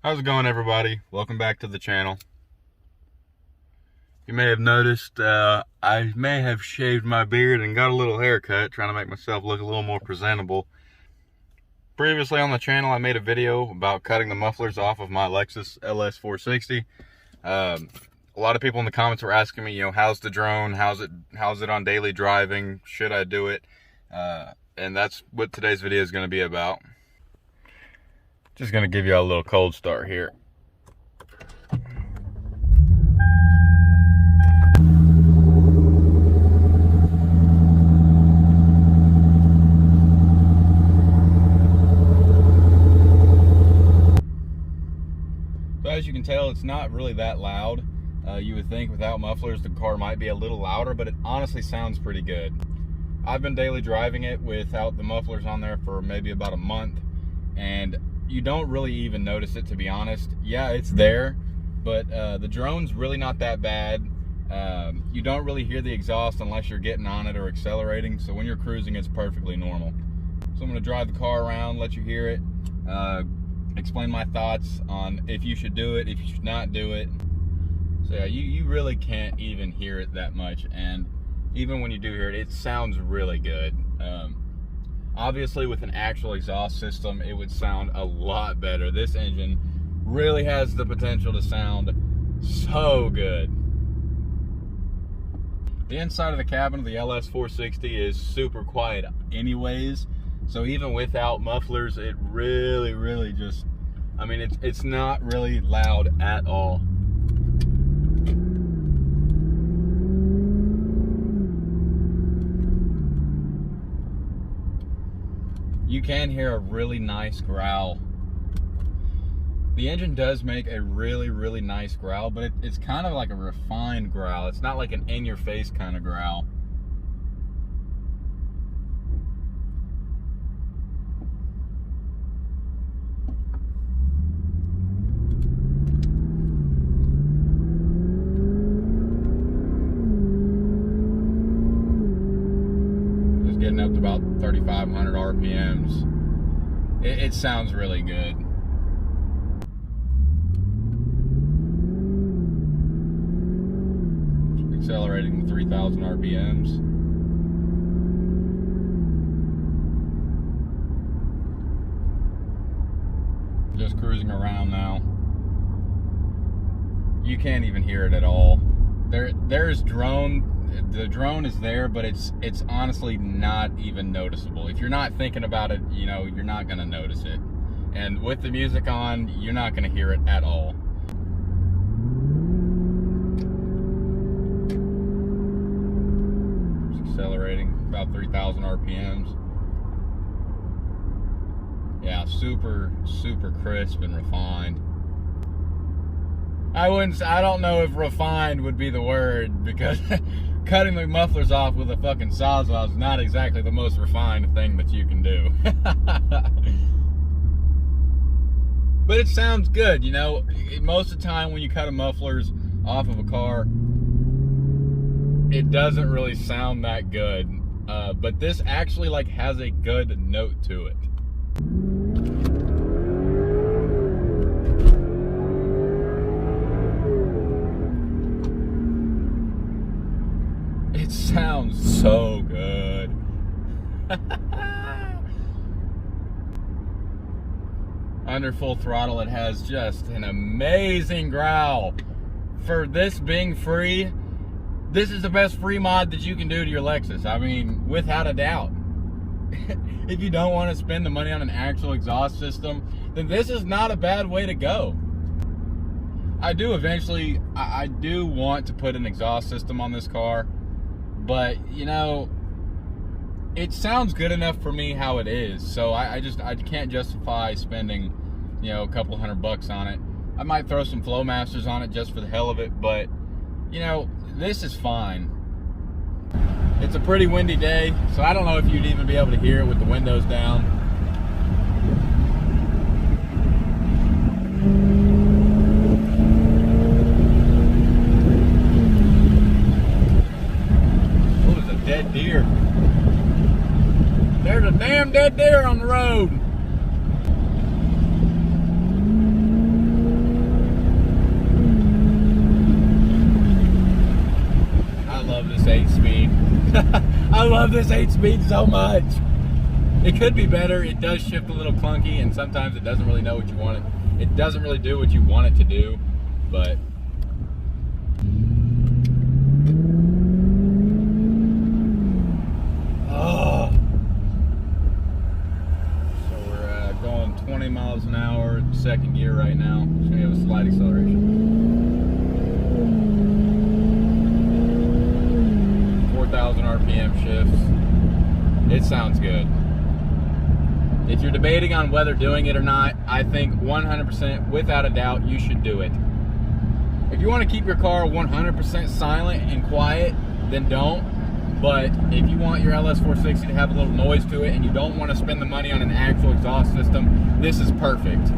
How's it going, everybody? Welcome back to the channel. You may have noticed I may have shaved my beard and got a little haircut, trying to make myself look a little more presentable. Previously on the channel, I made a video about cutting the mufflers off of my Lexus LS460. A lot of people in the comments were asking me, how's the drone? How's it on daily driving? Should I do it? And that's what today's video is going to be about. Just going to give you a little cold start here. So as you can tell, it's not really that loud. You would think without mufflers the car might be a little louder, but it honestly sounds pretty good. I've been daily driving it without the mufflers on there for maybe about a month, and you don't really even notice it, to be honest. Yeah, it's there, but the drone's really not that bad. You don't really hear the exhaust unless you're getting on it or accelerating, so when you're cruising, it's perfectly normal. So I'm going to drive the car around, let you hear it, explain my thoughts on if you should do it, if you should not do it. So yeah, you really can't even hear it that much, and even when you do hear it, it sounds really good. Obviously, with an actual exhaust system, it would sound a lot better. This engine really has the potential to sound so good. The inside of the cabin of the LS460 is super quiet anyways, so even without mufflers, it really just, it's not really loud at all. You can hear a really nice growl. The engine does make a really nice growl, but it's kind of like a refined growl. It's not like an in-your-face kind of growl. Getting up to about 3,500 RPMs. It sounds really good. Accelerating to 3,000 RPMs. Just cruising around now. You can't even hear it at all. There's drone. The drone is there, but it's honestly not even noticeable. If you're not thinking about it, you're not going to notice it. And with the music on, you're not going to hear it at all. Just accelerating about 3,000 RPMs. Yeah, super crisp and refined. I don't know if refined would be the word, because cutting the mufflers off with a fucking sawzall is not exactly the most refined thing that you can do. But it sounds good, Most of the time when you cut the mufflers off of a car, it doesn't really sound that good. But this actually has a good note to it. It sounds so good. Under full throttle, it has just an amazing growl. For this being free, this is the best free mod that you can do to your Lexus. Without a doubt. If you don't want to spend the money on an actual exhaust system, then this is not a bad way to go. I do want to put an exhaust system on this car. But, it sounds good enough for me how it is. So I can't justify spending, a couple $100 on it. I might throw some Flowmasters on it just for the hell of it. But, this is fine. It's a pretty windy day, so I don't know if you'd even be able to hear it with the windows down. Dead deer. There's a damn dead deer on the road. love this 8-speed so much. It could be better. It does shift a little clunky, and sometimes it doesn't really know what you want it. It doesn't really do what you want it to do, but oh. So we're going 20 miles an hour, second gear right now. So we have a slight acceleration. 4,000 RPM shifts. It sounds good. If you're debating on whether doing it or not, I think 100%, without a doubt, you should do it. If you want to keep your car 100% silent and quiet, then don't. But if you want your LS460 to have a little noise to it and you don't want to spend the money on an actual exhaust system, this is perfect.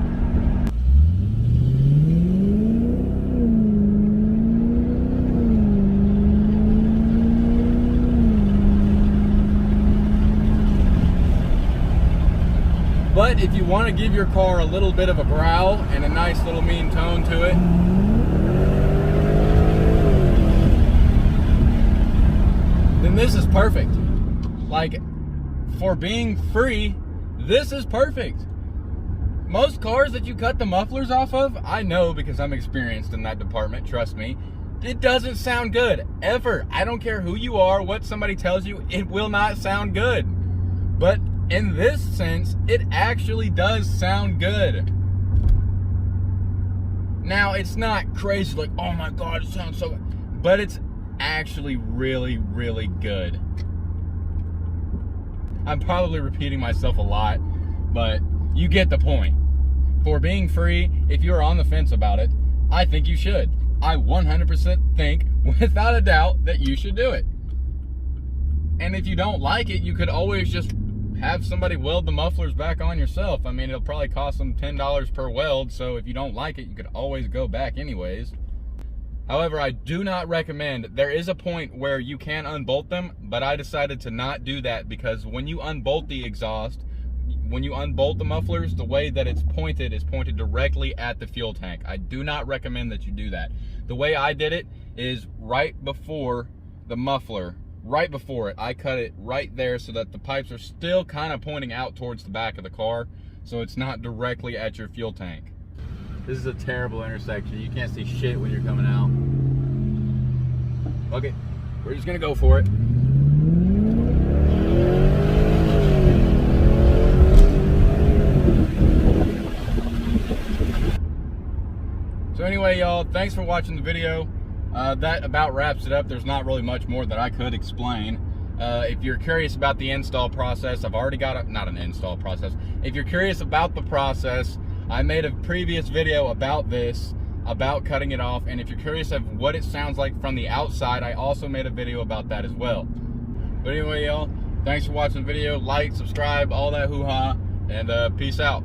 But if you want to give your car a little bit of a growl and a nice little mean tone to it, then this is perfect. Like, for being free, this is perfect. Most cars that you cut the mufflers off of, I know because I'm experienced in that department, trust me, it doesn't sound good, ever. I don't care who you are, what somebody tells you, it will not sound good. But in this sense, it actually does sound good. Now, it's not crazy like, oh my God, it sounds so good, but it's actually really, really good. I'm probably repeating myself a lot, but you get the point. For being free, if you're on the fence about it, I think you should. I 100% think, without a doubt, that you should do it. And if you don't like it, you could always just have somebody weld the mufflers back on yourself. I mean, it'll probably cost them $10 per weld, so if you don't like it, you could always go back anyways. However, I do not recommend. There is a point where you can unbolt them, but I decided to not do that because when you unbolt the exhaust, when you unbolt the mufflers, the way that it's pointed is pointed directly at the fuel tank. I do not recommend that you do that. The way I did it is right before the muffler, right before it, I cut it right there so that the pipes are still kind of pointing out towards the back of the car, so it's not directly at your fuel tank. This is a terrible intersection. You can't see shit when you're coming out. Okay, we're just gonna go for it. So anyway, y'all, thanks for watching the video. That about wraps it up. There's not really much more that I could explain. If you're curious about the install process, I've already got not an install process. If you're curious about the process, I made a previous video about this, about cutting it off. And if you're curious of what it sounds like from the outside, I also made a video about that as well. But anyway, y'all, thanks for watching the video. Like, subscribe, all that hoo-ha, and peace out.